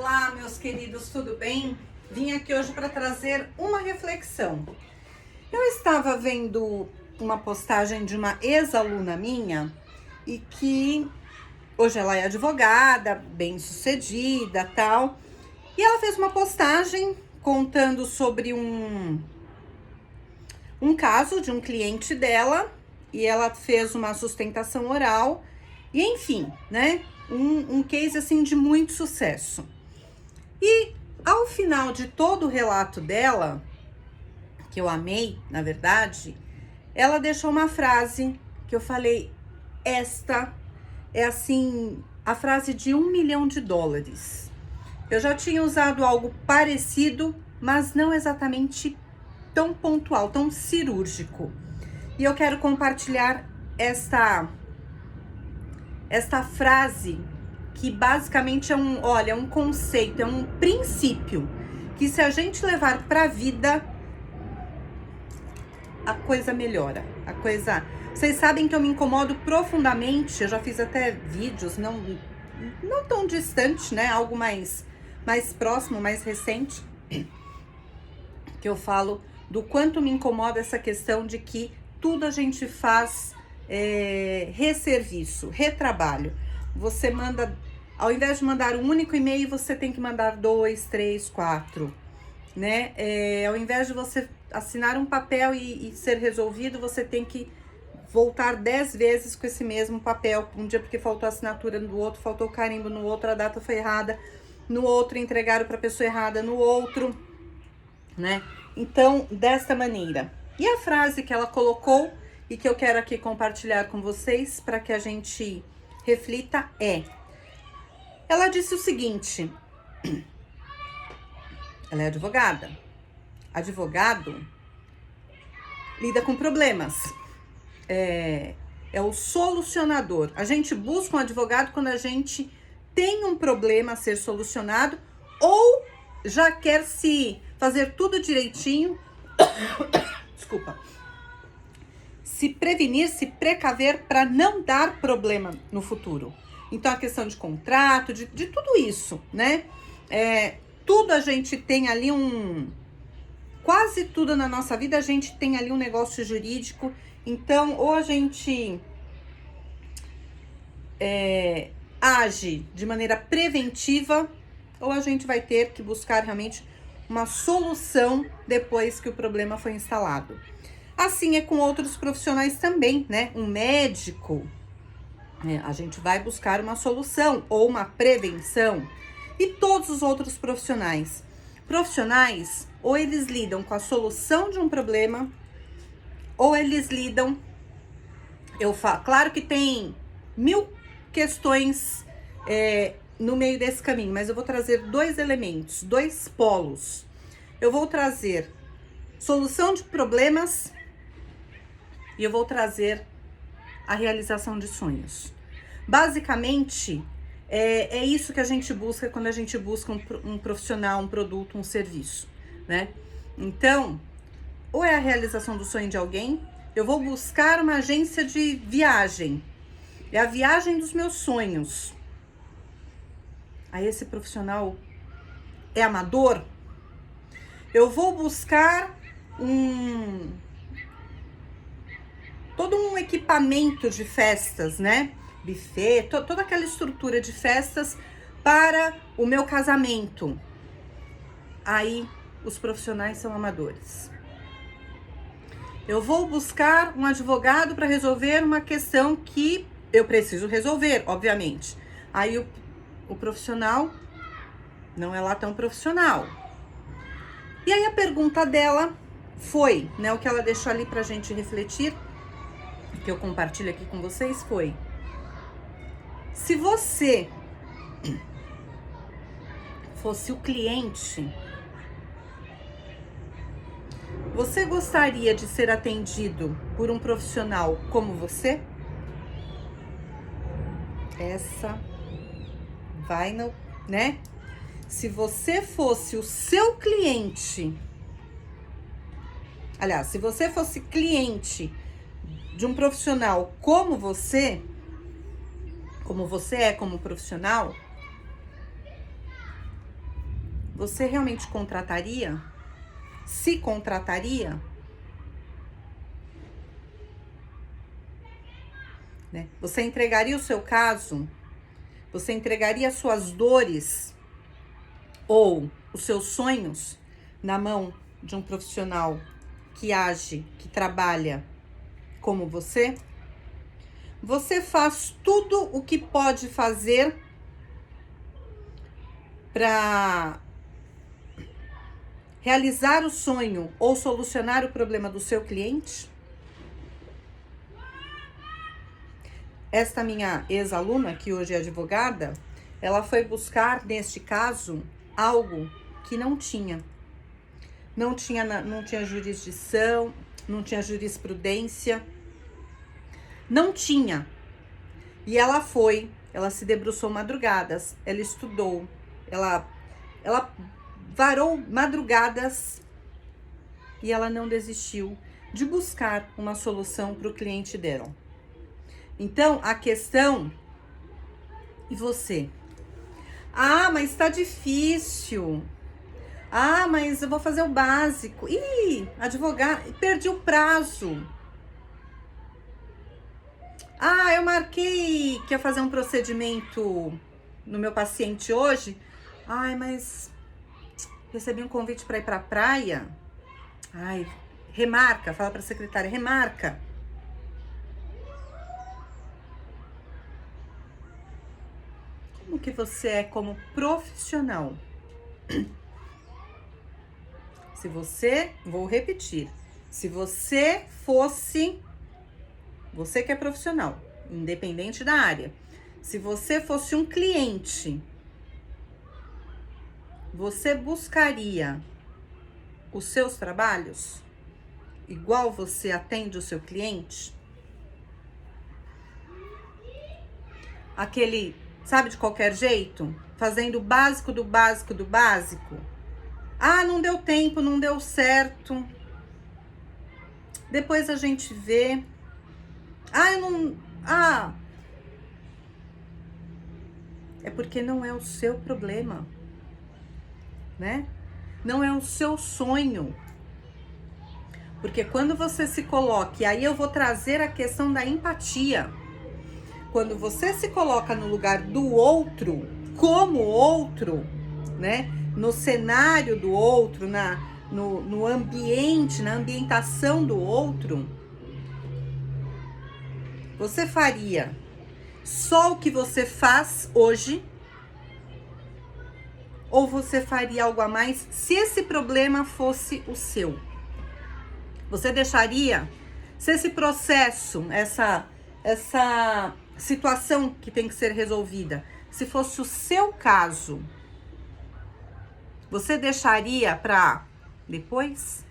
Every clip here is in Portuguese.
Olá, meus queridos, tudo bem? Vim aqui hoje para trazer uma reflexão. Eu estava vendo uma postagem de uma ex-aluna minha e que hoje ela é advogada, bem-sucedida, tal. E ela fez uma postagem contando sobre um caso de um cliente dela e ela fez uma sustentação oral e enfim, né? Um case assim de muito sucesso. E ao final de todo o relato dela, que eu amei, na verdade, ela deixou uma frase que eu falei, esta é assim, a frase de $1 milhão. Eu já tinha usado algo parecido, mas não exatamente tão pontual, tão cirúrgico. E eu quero compartilhar esta frase que basicamente é um conceito, é um princípio que se a gente levar para a vida, a coisa melhora, Vocês sabem que eu me incomodo profundamente, eu já fiz até vídeos, não tão distante, né? Algo mais próximo, mais recente, que eu falo do quanto me incomoda essa questão de que tudo a gente faz resserviço, retrabalho. Você manda, ao invés de mandar um único e-mail, você tem que mandar 2, 3, 4, né? Ao invés de você assinar um papel e ser resolvido, você tem que voltar 10 vezes com esse mesmo papel. Um dia porque faltou a assinatura, no outro faltou o carimbo, no outro a data foi errada, no outro entregaram para a pessoa errada, no outro, né? Então, desta maneira. E a frase que ela colocou e que eu quero aqui compartilhar com vocês para que a gente reflita ela disse o seguinte, ela é advogada. Advogado lida com problemas, é o solucionador. A gente busca um advogado quando a gente tem um problema a ser solucionado ou já quer se fazer tudo direitinho, desculpa, se prevenir, se precaver para não dar problema no futuro. Então, a questão de contrato, de tudo isso, né? Tudo a gente tem ali quase tudo na nossa vida a gente tem ali um negócio jurídico. Então, ou a gente age de maneira preventiva, ou a gente vai ter que buscar realmente uma solução depois que o problema foi instalado. Assim é com outros profissionais também, né? Um médico, a gente vai buscar uma solução ou uma prevenção. E todos os outros profissionais. Profissionais, ou eles lidam com a solução de um problema, ou eles lidam... Claro que tem 1000 questões no meio desse caminho, mas eu vou trazer 2 elementos, 2 polos. Eu vou trazer solução de problemas e eu vou trazer a realização de sonhos. Basicamente, é isso que a gente busca quando a gente busca um profissional, um produto, um serviço, né? Então, ou é a realização do sonho de alguém, eu vou buscar uma agência de viagem, é a viagem dos meus sonhos. Aí esse profissional é amador? Eu vou buscar todo um equipamento de festas, né? Buffet, toda aquela estrutura de festas para o meu casamento. Aí os profissionais são amadores. Eu vou buscar um advogado para resolver uma questão que eu preciso resolver, obviamente. Aí o profissional não é lá tão profissional. E aí a pergunta dela foi, né, o que ela deixou ali pra gente refletir, que eu compartilho aqui com vocês, foi: se você fosse o cliente, você gostaria de ser atendido por um profissional como você? Essa vai no, né? Se você fosse o seu cliente, aliás, se você fosse cliente de um profissional como você é como profissional, você realmente contrataria? Se contrataria? Né? Você entregaria o seu caso? Você entregaria as suas dores ou os seus sonhos na mão de um profissional que age, que trabalha como você? Você faz tudo o que pode fazer para realizar o sonho ou solucionar o problema do seu cliente? Esta minha ex-aluna, que hoje é advogada, ela foi buscar, neste caso, algo que não tinha. Não tinha jurisdição, não tinha jurisprudência, não tinha. E ela se debruçou madrugadas, ela estudou, ela varou madrugadas e ela não desistiu de buscar uma solução para o cliente dela. Então, a questão, e você? Ah, mas tá difícil. Ah, mas eu vou fazer o básico. Ih, advogado, perdi o prazo. Ah, eu marquei que ia fazer um procedimento no meu paciente hoje. Ai, mas recebi um convite para ir para a praia. Ai, remarca, fala para a secretária, remarca. Como que você é como profissional? Se você, vou repetir, se você fosse, você que é profissional, independente da área, se você fosse um cliente, você buscaria os seus trabalhos igual você atende o seu cliente? Aquele, sabe, de qualquer jeito? Fazendo o básico do básico do básico? Ah, não deu tempo, não deu certo. Depois a gente vê. Ah, eu não... Ah... É porque não é o seu problema, né? Não é o seu sonho. Porque quando você se coloca, e aí eu vou trazer a questão da empatia. Quando você se coloca no lugar do outro, como outro, né? No cenário do outro, no ambiente, na ambientação do outro, você faria só o que você faz hoje? Ou você faria algo a mais se esse problema fosse o seu? Você deixaria, se esse processo, essa situação que tem que ser resolvida, se fosse o seu caso, você deixaria para depois?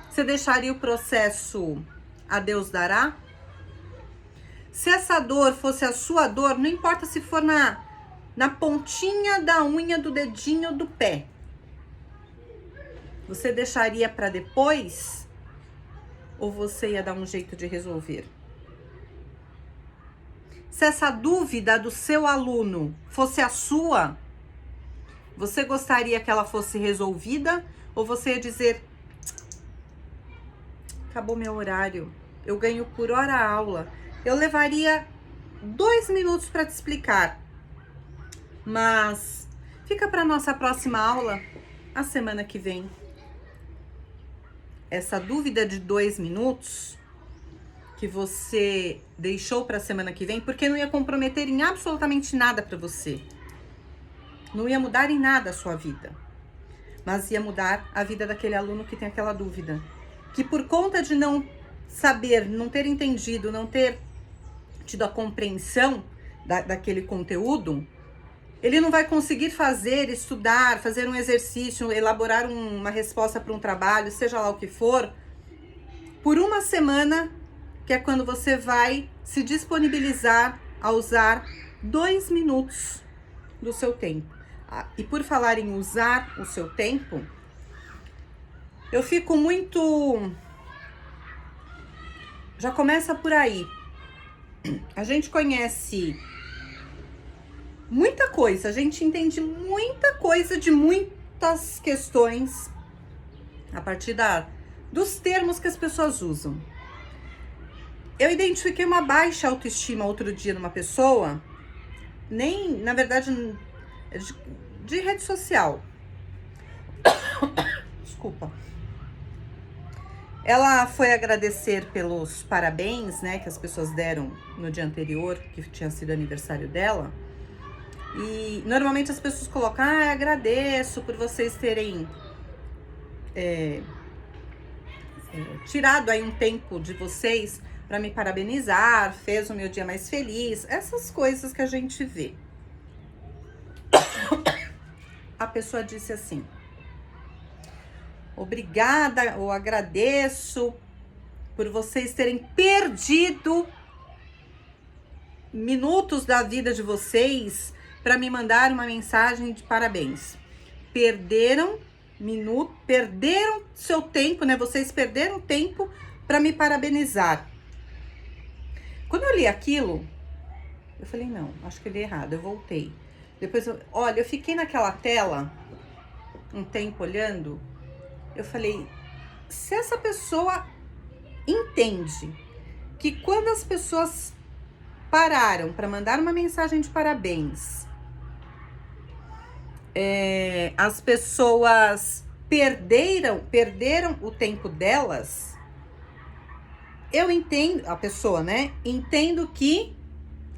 Você deixaria o processo a Deus dará? Se essa dor fosse a sua dor, não importa se for na pontinha da unha do dedinho do pé, você deixaria para depois? Ou você ia dar um jeito de resolver? Se essa dúvida do seu aluno fosse a sua, você gostaria que ela fosse resolvida? Ou você ia dizer, acabou meu horário, eu ganho por hora a aula, eu levaria 2 minutos para te explicar, mas fica para nossa próxima aula, a semana que vem. Essa dúvida de 2 minutos que você deixou para a semana que vem, porque não ia comprometer em absolutamente nada para você. Não ia mudar em nada a sua vida, mas ia mudar a vida daquele aluno que tem aquela dúvida. Que por conta de não saber, não ter entendido, não ter tido a compreensão daquele conteúdo, ele não vai conseguir fazer, estudar, fazer um exercício, elaborar uma resposta para um trabalho, seja lá o que for, por uma semana, que é quando você vai se disponibilizar a usar 2 minutos do seu tempo. E por falar em usar o seu tempo, eu fico muito... Já começa por aí. A gente conhece muita coisa, a gente entende muita coisa de muitas questões a partir dos termos que as pessoas usam. Eu identifiquei uma baixa autoestima outro dia numa pessoa, na verdade, de rede social. Desculpa. Ela foi agradecer pelos parabéns, né, que as pessoas deram no dia anterior, que tinha sido aniversário dela. E normalmente as pessoas colocam, agradeço por vocês terem tirado aí um tempo de vocês para me parabenizar, fez o meu dia mais feliz, essas coisas que a gente vê. A pessoa disse assim: obrigada, eu agradeço por vocês terem perdido minutos da vida de vocês para me mandar uma mensagem de parabéns. Perderam seu tempo, né? Vocês perderam tempo para me parabenizar. Quando eu li aquilo, eu falei, não, acho que eu li errado, eu voltei. Depois, eu fiquei naquela tela um tempo olhando, eu falei, se essa pessoa entende que quando as pessoas pararam para mandar uma mensagem de parabéns, as pessoas perderam o tempo delas, eu entendo, a pessoa, né? Entendo que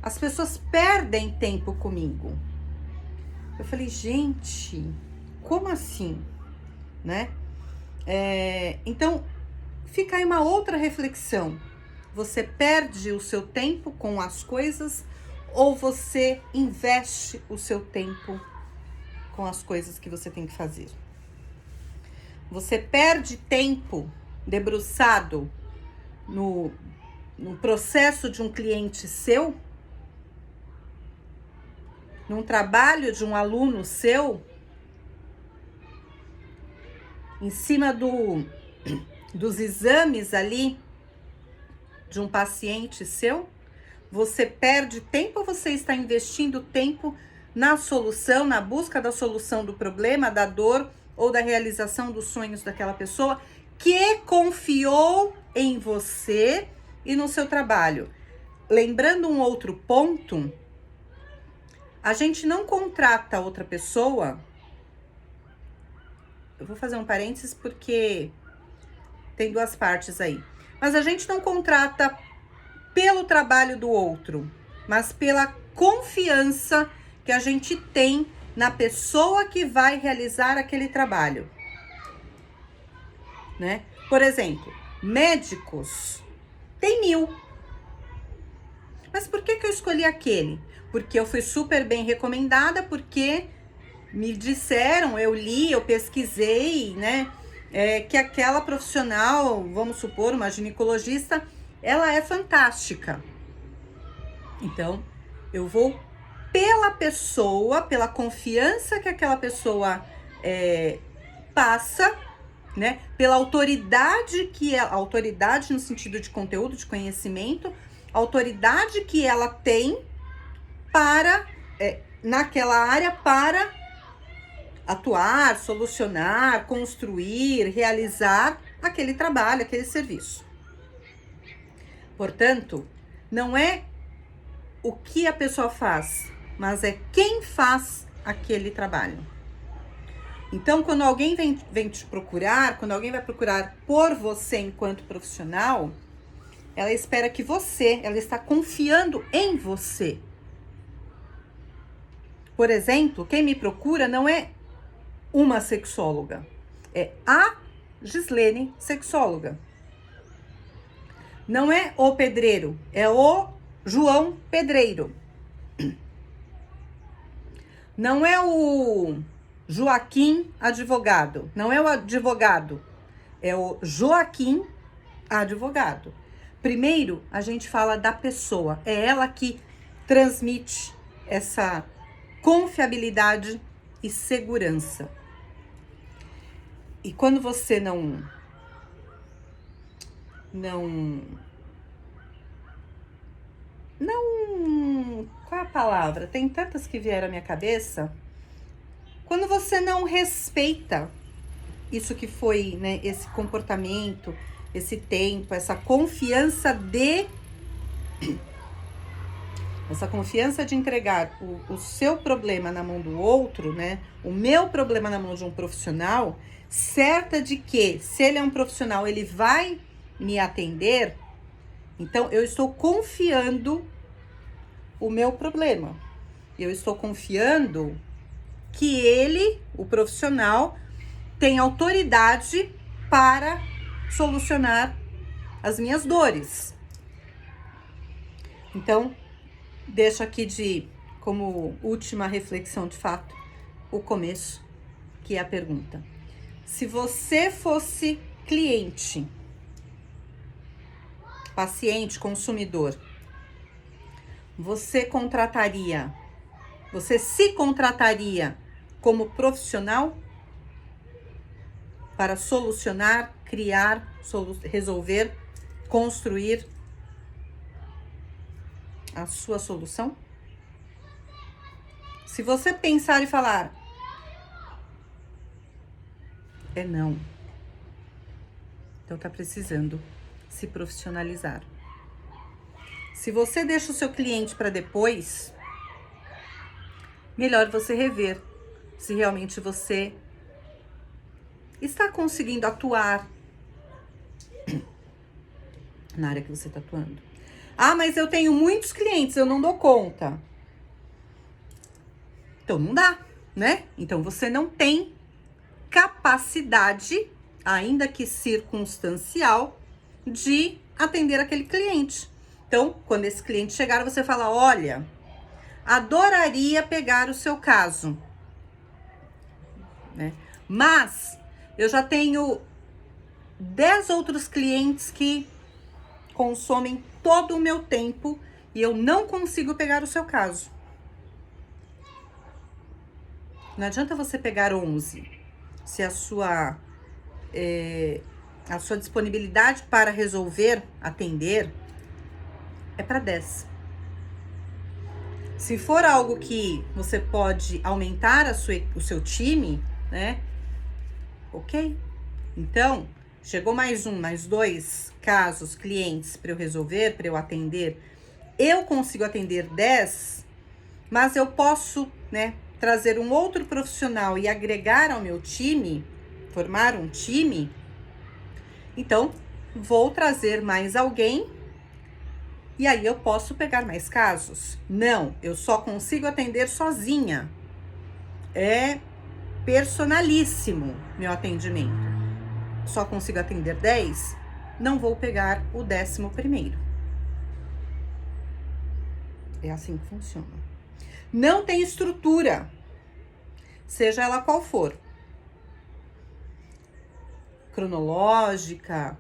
as pessoas perdem tempo comigo. Eu falei, gente, como assim, né? Então, fica aí uma outra reflexão. Você perde o seu tempo com as coisas ou você investe o seu tempo com as coisas que você tem que fazer? Você perde tempo debruçado no processo de um cliente seu? Num trabalho de um aluno seu? Em cima dos exames ali de um paciente seu? Você perde tempo ou você está investindo tempo na solução, na busca da solução do problema, da dor ou da realização dos sonhos daquela pessoa que confiou em você e no seu trabalho? Lembrando um outro ponto, a gente não contrata outra pessoa. Eu vou fazer um parênteses porque tem duas partes aí. Mas a gente não contrata pelo trabalho do outro, mas pela confiança que a gente tem na pessoa que vai realizar aquele trabalho, né? Por exemplo, médicos tem 1000. Mas por que eu escolhi aquele? Porque eu fui super bem recomendada, porque me disseram, eu li, eu pesquisei, né? Que aquela profissional, vamos supor, uma ginecologista, ela é fantástica. Então, eu vou pela pessoa, pela confiança que aquela pessoa passa, né? Pela autoridade autoridade no sentido de conteúdo, de conhecimento, autoridade que ela tem para, naquela área, para atuar, solucionar, construir, realizar aquele trabalho, aquele serviço. Portanto, não é o que a pessoa faz, mas é quem faz aquele trabalho. Então, quando alguém vem te procurar, quando alguém vai procurar por você enquanto profissional, ela espera que ela está confiando em você. Por exemplo, quem me procura não é uma sexóloga, é a Gislene, sexóloga. Não é o pedreiro, é o João Pedreiro. Não é o Joaquim advogado, não é o advogado, é o Joaquim advogado. Primeiro, a gente fala da pessoa, é ela que transmite essa confiabilidade e segurança. E quando você não Qual é a palavra? Tem tantas que vieram à minha cabeça. Quando você não respeita isso que foi, né, esse comportamento, esse tempo, essa confiança de entregar o seu problema na mão do outro, né? O meu problema na mão de um profissional, certa de que, se ele é um profissional, ele vai me atender. Então, eu estou confiando o meu problema. Eu estou confiando que ele, o profissional, tem autoridade para solucionar as minhas dores. Então, deixo aqui como última reflexão de fato, o começo, que é a pergunta. Se você fosse cliente, paciente, consumidor, você se contrataria como profissional para solucionar, criar, resolver, construir a sua solução? Se você pensar e falar, não, então tá precisando se profissionalizar. Se você deixa o seu cliente para depois, melhor você rever se realmente você está conseguindo atuar na área que você está atuando. Ah, mas eu tenho muitos clientes, eu não dou conta. Então não dá, né? Então você não tem capacidade, ainda que circunstancial, de atender aquele cliente. Então, quando esse cliente chegar, você fala, olha, adoraria pegar o seu caso, né? Mas eu já tenho 10 outros clientes que consomem todo o meu tempo e eu não consigo pegar o seu caso. Não adianta você pegar 11, se a sua disponibilidade para resolver, atender, é para 10. Se for algo que você pode aumentar o seu time, né? Ok. Então, chegou mais 2 casos, clientes para eu resolver, para eu atender. Eu consigo atender 10, mas eu posso, né, trazer um outro profissional e agregar ao meu time, formar um time. Então, vou trazer mais alguém e aí eu posso pegar mais casos. Não, eu só consigo atender sozinha. É personalíssimo meu atendimento. Só consigo atender 10, não vou pegar o 11º. É assim que funciona. Não tem estrutura, seja ela qual for. Cronológica,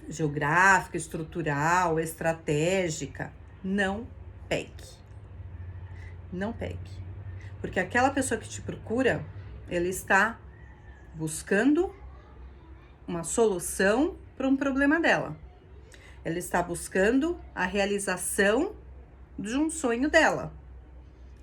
geográfica, estrutural, estratégica. Não pegue. Não pegue. Porque aquela pessoa que te procura, ela está buscando uma solução para um problema dela. Ela está buscando a realização de um sonho dela.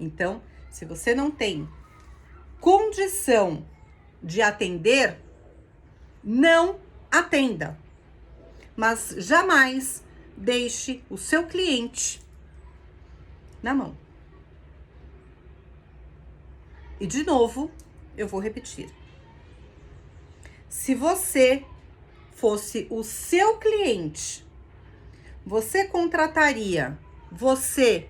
Então, se você não tem condição de atender, não atenda. Mas jamais deixe o seu cliente na mão. E de novo, eu vou repetir. Se você fosse o seu cliente, você contrataria você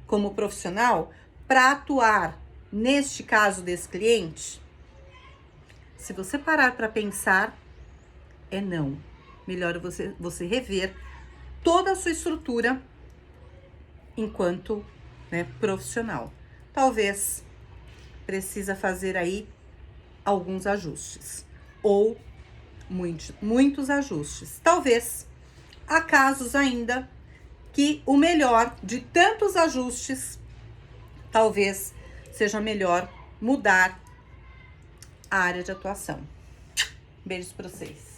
como profissional para atuar neste caso desse cliente? Se você parar para pensar, não. Melhor você rever toda a sua estrutura enquanto, né, profissional. Talvez precisa fazer aí alguns ajustes ou muitos ajustes. Talvez há casos ainda que o melhor de tantos ajustes, talvez seja melhor mudar a área de atuação. Beijos para vocês.